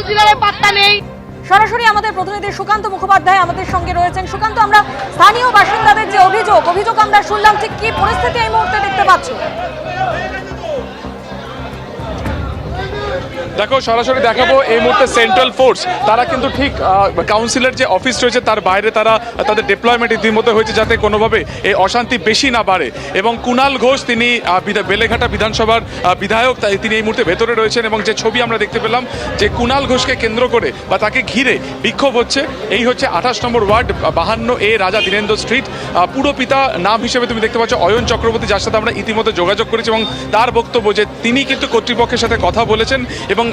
কাউন্সিলরের পাত্তা নেই। সরাসরি আমাদের প্রতিনিধি সুকান্ত মুখোপাধ্যায় আমাদের সঙ্গে রয়েছেন। সুকান্ত, আমরা স্থানীয় বাসিন্দাদের যে অভিযোগ আমরা শুনলাম, ঠিক কি পরিস্থিতি এই মুহূর্তে দেখতে পাচ্ছ? দেখো, সরাসরি দেখাবো এই মুহূর্তে সেন্ট্রাল ফোর্স তারা কিন্তু ঠিক কাউন্সিলের যে অফিস রয়েছে তার বাইরে তারা তাদের ডিপ্লয়মেন্ট ইতিমধ্যে হয়েছে যাতে কোনোভাবে এই অশান্তি বেশি না বাড়ে। এবং কুণাল ঘোষ তিনি বেলেঘাটা বিধানসভার বিধায়ক, তিনি এই মুহূর্তে ভেতরে রয়েছেন। এবং যে ছবি আমরা দেখতে পেলাম যে কুণাল ঘোষকে কেন্দ্র করে বা তাকে ঘিরে বিক্ষোভ হচ্ছে। এই হচ্ছে 28 নম্বর ওয়ার্ড 52A রাজা দীনেন্দ্র স্ট্রিট। পুরো পিতা নাম হিসেবে তুমি দেখতে পাচ্ছ অয়ন চক্রবর্তী, যার সাথে আমরা ইতিমধ্যে যোগাযোগ করেছি এবং তার বক্তব্য যে তিনি কিন্তু কর্তৃপক্ষের সাথে কথা বলেছেন এবং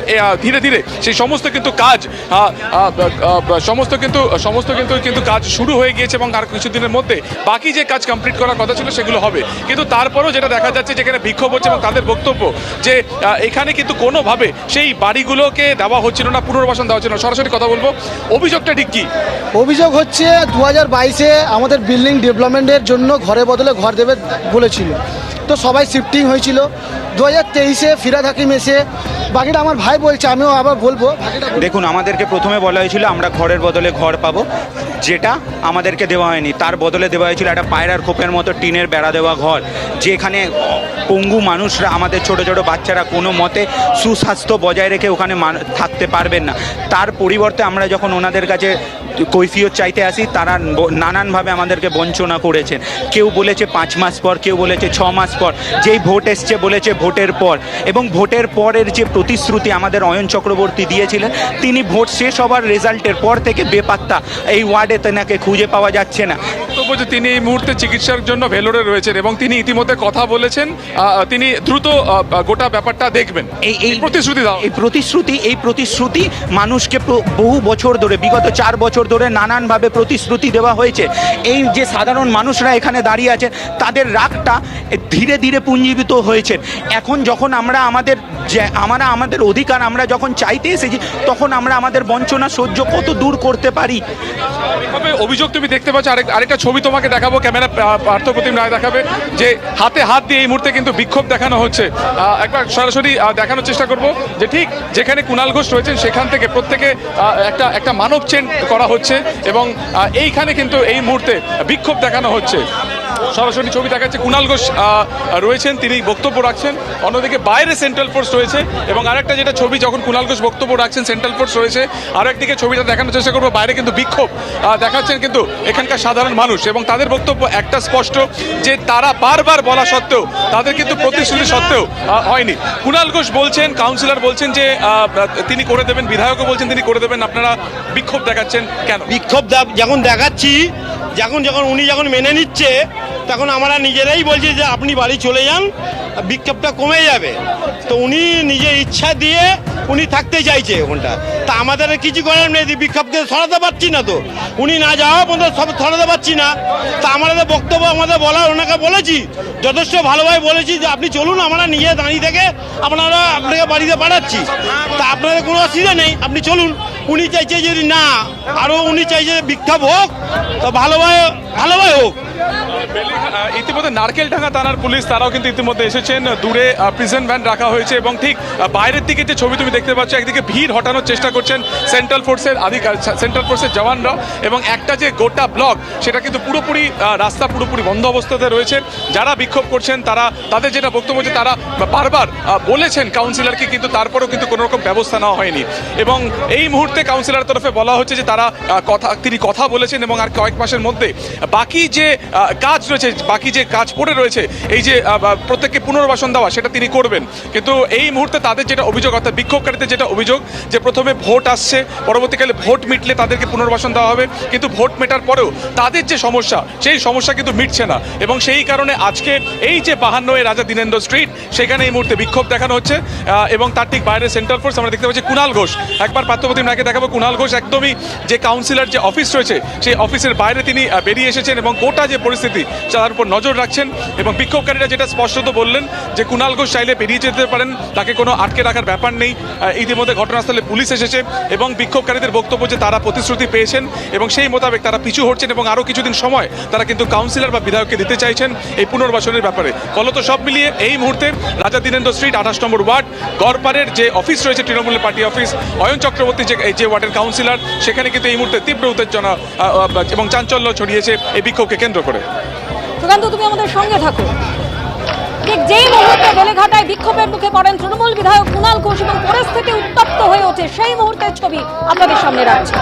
ধীরে ধীরে সেই সমস্ত কিন্তু কাজ কিন্তু কাজ শুরু হয়ে গিয়েছে এবং আর কিছুদিনের মধ্যে বাকি যে কাজ কমপ্লিট করার কথা ছিল সেগুলো হবে। কিন্তু তারপরেও যেটা দেখা যাচ্ছে যেখানে বিক্ষোভ হচ্ছে এবং তাদের বক্তব্য যে এখানে কিন্তু কোনোভাবে সেই বাড়িগুলোকে দেওয়া হচ্ছিল না, পুনর্বাসন দেওয়া হচ্ছিল না। সরাসরি কথা বলবো, অভিযোগটা ঠিক কি? অভিযোগ হচ্ছে 2022-এ আমাদের বিল্ডিং ডেভেলপমেন্টের জন্য ঘরে বদলে ঘর দেবে বলেছিল, তো সবাই শিফটিং হয়েছিল। 2023-এ ফিরাদ হাকিম এসে, বাকিটা আমার ভাই বলছে, আমিও আবার বলবো। দেখুন, আমাদেরকে প্রথমে বলা হয়েছিল আমরা ঘরের বদলে ঘর পাবো, যেটা আমাদেরকে দেওয়া হয়নি। তার বদলে দেওয়া হয়েছিল একটা পায়রার খোপের মতো টিনের বেড়া দেওয়া ঘর, যেখানে পঙ্গু মানুষরা, আমাদের ছোট ছোট বাচ্চারা কোনো মতে সুস্বাস্থ্য বজায় রেখে ওখানে থাকতে পারবেন না। তার পরিবর্তে আমরা যখন ওনাদের কাছে কৈফিয়ত চাইতে আসি, তারা নানানভাবে আমাদেরকে বঞ্চনা করেছেন। কেউ বলেছে 5 মাস পর, কেউ বলেছে 6 মাস পর, যেই ভোট এসছে বলেছে ভোটের পর। এবং ভোটের পরের যে প্রতিশ্রুতি আমাদের অয়ন চক্রবর্তী দিয়েছিলেন, তিনি ভোট শেষ হবার রেজাল্টের পর থেকে বেপাত্তা। এই ওয়ার্ডে তেনাকে খুঁজে পাওয়া যাচ্ছে না। বলছে তিনি এই মুহূর্তে চিকিৎসার জন্য ভেলোরে রয়েছেন এবং তিনি ইতিমধ্যে কথা বলেছেন তিনি দ্রুত গোটা ব্যাপারটা দেখবেন। এই প্রতিশ্রুতি মানুষকে বহু বছর ধরে, বিগত 4 বছর ধরে নানানভাবে প্রতিশ্রুতি দেওয়া হয়েছে। এই যে সাধারণ মানুষরা এখানে দাঁড়িয়ে আছেন, তাদের রাগটা ধীরে ধীরে পুঞ্জীভূত হয়েছে। এখন যখন আমরা আমাদের অধিকার আমরা যখন চাইতে এসেছি, তখন আমরা আমাদের বঞ্চনা সহ্য কত দূর করতে পারি। অভিযোগ তুমি দেখতে পাচ্ছ, আরেকটা ছবি তোমাকে দেখাবো, ক্যামেরা পার্থপ্রতিম রায় দেখাবে, যে হাতে হাত দিয়ে এই মুহূর্তে কিন্তু বিক্ষোভ দেখানো হচ্ছে। একবার সরাসরি দেখানোর চেষ্টা করব যে ঠিক যেখানে কুণাল ঘোষ রয়েছেন সেখান থেকে প্রত্যেকে একটা মানব চেন করা হচ্ছে এবং এইখানে কিন্তু এই মুহূর্তে বিক্ষোভ দেখানো হচ্ছে। সরাসরি ছবি দেখাচ্ছে, কুণাল ঘোষ রয়েছেন, তিনি বক্তব্য রাখছেন। অন্যদিকে বাইরে সেন্ট্রাল ফোর্স রয়েছে এবং আরেকটা যেটা ছবি, যখন কুণাল ঘোষ বক্তব্য রাখছেন সেন্ট্রাল ফোর্স রয়েছে, আর একদিকে ছবিটা দেখানোর চেষ্টা করবো, বাইরে কিন্তু বিক্ষোভ দেখাচ্ছেন কিন্তু এখানকার সাধারণ মানুষ। এবং তাদের বক্তব্য একটা স্পষ্ট, যে তারা বারবার বলা সত্ত্বেও, তাদের কিন্তু প্রতিশ্রুতি সত্ত্বেও হয়নি। কুণাল ঘোষ বলছেন, কাউন্সিলর বলছেন যে তিনি করে দেবেন, বিধায়কও বলছেন তিনি করে দেবেন, আপনারা বিক্ষোভ দেখাচ্ছেন কেন? বিক্ষোভ যখন দেখাচ্ছি, যখন উনি মেনে নিচ্ছে, তখন আমরা নিজেরাই বলছি যে আপনি বাড়ি চলে যান, বিক্ষোভটা কমে যাবে। তো উনি নিজের ইচ্ছা দিয়ে উনি থাকতে চাইছে ওখানটা, তা আমাদের কিছু করার নেই। বিক্ষোভকে সরাতে পারছি না, তো উনি না যাওয়া পর্যন্ত সব সরাতে পারছি না। তা আমাদের বক্তব্য আমাদের বলার, ওনাকে বলেছি, যথেষ্ট ভালোভাবে বলেছি যে আপনি চলুন, আমরা নিজে দাঁড়িয়ে থেকে আপনাকে বাড়িতে পাঠাচ্ছি, তা আপনাদের কোনো অসুবিধা নেই, আপনি চলুন। উনি চাইছে যদি না, আরও উনি চাইছে বিক্ষোভ হোক, তো ভালোভাবে হোক। ইতিমধ্যে নারকেলডাঙ্গা থানার পুলিশ তারাও কিন্তু ইতিমধ্যে এসেছেন, দূরে প্রিজন ভ্যান রাখা হয়েছে এবং ঠিক বাইরের দিকে যে ছবি তুমি দেখতে পাচ্ছ, একদিকে ভিড় হটানোর চেষ্টা করছেন সেন্ট্রাল ফোর্সের জওয়ানরা এবং একটা যে গোটা ব্লক, সেটা কিন্তু পুরোপুরি রাস্তা পুরোপুরি বন্ধ অবস্থাতে রয়েছে। যারা বিক্ষোভ করছেন তাদের যেটা বক্তব্য, যে তারা বারবার বলেছেন কাউন্সিলরকে, কিন্তু তারপরেও কিন্তু কোনো রকম ব্যবস্থা নেওয়া হয়নি। এবং এই মুহূর্তে কাউন্সিলর তরফে বলা হচ্ছে যে তিনি কথা বলেছেন এবং আর কয়েক মাসের মধ্যে বাকি যে কাজ রয়েছে, বাকি যে কাজ পড়ে রয়েছে, এই যে প্রত্যেককে পুনর্বাসন দেওয়া, সেটা তিনি করবেন। কিন্তু এই মুহূর্তে তাদের যেটা অভিযোগ, অর্থাৎ বিক্ষোভকারীদের যেটা অভিযোগ, যে প্রথমে ভোট আসছে, পরবর্তীকালে ভোট মিটলে তাদেরকে পুনর্বাসন দেওয়া হবে, কিন্তু ভোট মেটার পরেও তাদের যে সমস্যা, সেই সমস্যা কিন্তু মিটছে না। এবং সেই কারণে আজকে এই যে 52 রাজা দীনেন্দ্র স্ট্রিট, সেখানে এই মুহূর্তে বিক্ষোভ দেখানো হচ্ছে এবং তার ঠিক বাইরে সেন্ট্রাল ফোর্স। আমরা দেখতে পাচ্ছি কুণাল ঘোষ, একবার পার্থপ্রতিম রায়কে দেখাবো। কুণাল ঘোষ একদমই যে কাউন্সিলর যে অফিস রয়েছে, সেই অফিসের বাইরে তিনি বেরিয়ে এসেছেন এসেছেন এবং গোটা যে পরিস্থিতি তার উপর নজর রাখছেন। এবং বিক্ষোভকারীরা যেটা স্পষ্টত বললেন যে কুণাল ঘোষ চাইলে পেরিয়ে যেতে পারেন, তাকে কোনো আটকে রাখার ব্যাপার নেই। ইতিমধ্যে ঘটনাস্থলে পুলিশ এসেছে এবং বিক্ষোভকারীদের বক্তব্য যে তারা প্রতিশ্রুতি পেয়েছেন এবং সেই মোতাবেক তারা পিছু হটছেন এবং আরও কিছুদিন সময় তারা কিন্তু কাউন্সিলর বা বিধায়ককে দিতে চাইছেন এই পুনর্বাসনের ব্যাপারে। ফলত সব মিলিয়ে এই মুহূর্তে রাজা দীনেন্দ্র স্ট্রিট 28 নম্বর ওয়ার্ড গড়পাড়ের যে অফিস রয়েছে তৃণমূলের পার্টি অফিস, অয়ন চক্রবর্তী যে ওয়ার্ডের কাউন্সিলর, সেখানে কিন্তু এই মুহূর্তে তীব্র উত্তেজনা এবং চাঞ্চল্য ছড়িয়েছে এই বিক্ষোভকে কেন্দ্র করে। সুকান্ত, তুমি আমাদের সঙ্গে থাকো। ঠিক যেই মুহূর্তে বেলেঘাটায় বিক্ষোভের মুখে পড়েন তৃণমূল বিধায়ক কুণাল ঘোষ এবং পরিস্থিতি উত্তপ্ত হয়ে ওঠে, সেই মুহূর্তের ছবি আপনাদের সামনে রাখছি।